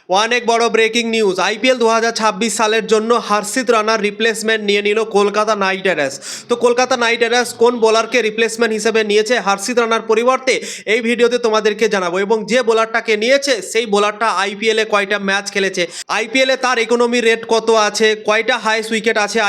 অনেক বড় breaking news. IPL 2026 সালের জন্য হর্ষিত রানার রিপ্লেসমেন্ট নিয়ে নিল কলকাতা নাইট রাইডার্স। তো কলকাতা নাইট রাইডার্স কোন বোলারকে রিপ্লেসমেন্ট হিসেবে নিয়েছে হর্ষিত রানার পরিবর্তে, এই ভিডিওতে তোমাদেরকে জানাবো। এবং যে বোলারটাকে নিয়েছে সেই বোলারটা আইপিএলে কয়টা ম্যাচ খেলেছে, আইপিএলে তার ইকোনমি রেট কত আছে, কয়টা হাইস্ট উইকেট আছে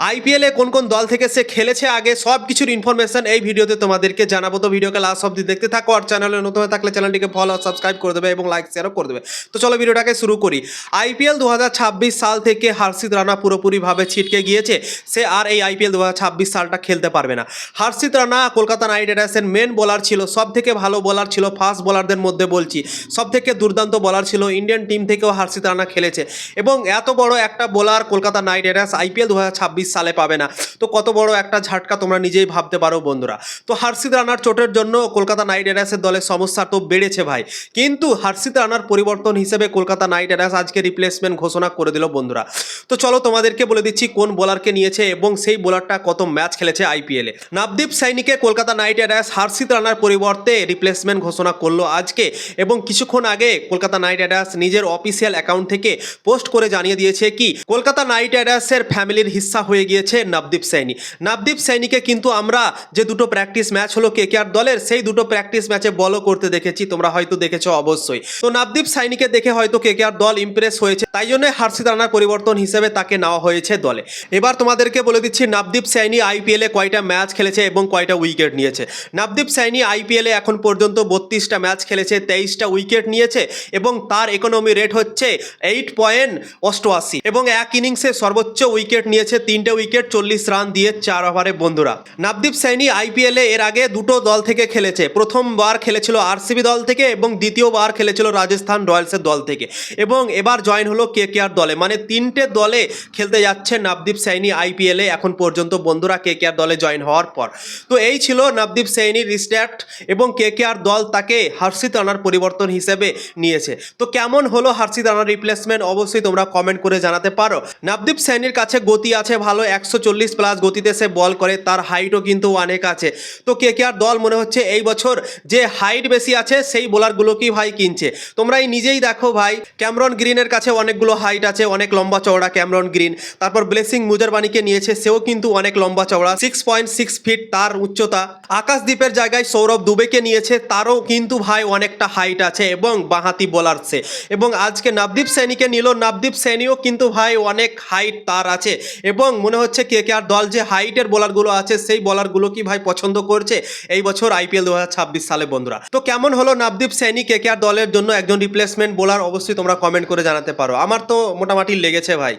আইপিএলে কোন কোন দল থেকে সে খেলেছে আগে, সব কিছুর ইনফরমেশন এই ভিডিওতে তোমাদেরকে জানাবো। তো ভিডিওকে লাস্ট অবধি দেখতে থাকো, আর চ্যানেলে নতুন হয়ে থাকলে চ্যানেলটিকে ফলো আর সাবস্ক্রাইব করে দেবে এবং লাইক শেয়ারও করে দেবে। তো চলো ভিডিওটাকে শুরু করি। আইপিএল 2026 সাল থেকে হর্ষিত রানা পুরোপুরিভাবে ছিটকে গিয়েছে, সে আর এই আইপিএল 2026 সালটা খেলতে পারবে না। হর্ষিত রানা কলকাতা নাইট রাইডার্সের মেন বোলার ছিল, সব থেকে ভালো বোলার ছিল, ফাস্ট বোলারদের মধ্যে বলছি সব থেকে দুর্দান্ত বোলার ছিল। ইন্ডিয়ান টিম থেকেও হর্ষিত রানা খেলেছে এবং এত বড় একটা bowler Kolkata night Riders IPL 2026 সালে পাবে না। তো কত বড় একটা ঝাটকা তোমরা নিজেই ভাবতে পারো বন্ধুরা। তো হর্ষিত রানার চোটের জন্য কলকাতা নাইট রাইডার্সের দলের সমস্যা তো বেড়েছে ভাই, কিন্তু হর্ষিত রানার পরিবর্তন হিসেবে কলকাতা নাইট রাইডার্স আজকে রিপ্লেসমেন্ট ঘোষণা করে দিল বন্ধুরা। তো চলো তোমাদেরকে বলে দিচ্ছি কোন বোলারকে নিয়েছে এবং সেই বোলারটা কত ম্যাচ খেলেছে আইপিএলে। নবদীপ সাইনিকে কলকাতা নাইট রাইডার্স হর্ষিত রানার পরিবর্তে রিপ্লেসমেন্ট ঘোষণা করলো আজকে, এবং কিছুক্ষণ আগে কলকাতা নাইট রাইডার্স নিজের অফিসিয়াল অ্যাকাউন্ট থেকে পোস্ট করে জানিয়ে দিয়েছে কি কলকাতা নাইট রাইডার্সের ফ্যামিলির হিস্সা হয়ে গিয়েছে নবদীপ সাইনি। নবদীপ সাইনিকে কিন্তু আমরা যে দুটো প্র্যাকটিস ম্যাচ হলো কেকেআর দলের, সেই দুটো প্র্যাকটিস ম্যাচে বলও করতে দেখেছি, তোমরা হয়তো দেখেছো অবশ্যই। তো নবদীপ সাইনিকে দেখে হয়তো কেকেআর দল ইমপ্রেস হয়েছে, তাই জন্য হর্ষিত রানার পরিবর্তন হিসেবে তাকে নেওয়া হয়েছে দলে। এবার তোমাদেরকে বলে দিচ্ছি নবদীপ সাইনি আইপিএলে কয়টা ম্যাচ খেলেছে এবং কয়টা উইকেট নিয়েছে। নবদীপ সাইনি আইপিএলে এখন পর্যন্ত 32টা ম্যাচ খেলেছে, 23টা উইকেট নিয়েছে এবং তার ইকোনমি রেট হচ্ছে 8.88 এবং এক ইনিংসে সর্বোচ্চ উইকেট নিয়েছে 3টে উইকেট 40 রান দিয়ে 4 ওভারে বন্ধুরা। নবদীপ সাইনি আইপিএলে এর আগে দুটো দল থেকে খেলেছে, প্রথমবার খেলেছিল আরসিবি দল থেকে এবং দ্বিতীয়বার খেলেছিল রাজস্থান রয়্যালসের দল থেকে, এবং এবার জয়েন হলো কেকেআর দলে। মানে 3টে দলে খেলতে যাচ্ছে নবদীপ সাইনি আইপিএলে এখন পর্যন্ত বন্ধুরা, কেকেআর দলে জয়েন হওয়ার পর। তো এই ছিল নবদীপ সাইনির স্ট্যাট এবং কেকেআর দল তাকে হর্ষিত রানার পরিবর্তন হিসেবে নিয়েছে। তো কেমন হলো হর্ষিত রানার রিপ্লেসমেন্ট অবশ্যই তোমরা কমেন্ট করে জানাতে পারো। নবদীপ সাইনির কাছে গতি আছে ভালো, 140 প্লাস গতিতে সে বল করে, তার হাইটও কিন্তু অনেক আছে। তো কেকেআর দল মনে হচ্ছে এই বছর যে হাইট বেশি আছে সেই বোলারগুলোকেই ভাই কিনছে। তোমরাই নিজেই দেখো ভাই, ক্যামরন গ্রিনের কাছে অনেকগুলো হাইট আছে, অনেক লম্বা চওড়া ক্যামরন গ্রিন। তারপর ব্লেসিং মুজারবানিকে নিয়েছে, সেও কিন্তু অনেক লম্বা চওড়া, 6.6 ফিট তার উচ্চতা। আকাশদ্বীপের জায়গায় সৌরভ দুবেকে নিয়েছে, তারও কিন্তু ভাই অনেকটা হাইট আছে এবং বাঁহাতি বোলার সে। এবং আজকে নবদীপ সাইনিকে নিল, নবদীপ সাইনিও কিন্তু ভাই অনেক হাইট তার আছে, এবং মনে হচ্ছে কেকেআর দল যে হাইটের বোলারগুলো আছে সেই বোলারগুলো কি ভাই পছন্দ করছে এই বছর আইপিএল 2026 সালে বন্ধুরা। তো কেমন হলো নবদীপ সাইনি কেকেআর দলের জন্য একজন রিপ্লেসমেন্ট বোলার অবশ্যই তোমরা কমেন্ট করে জানাতে পারো। আমার তো মোটামুটি লেগেছে ভাই।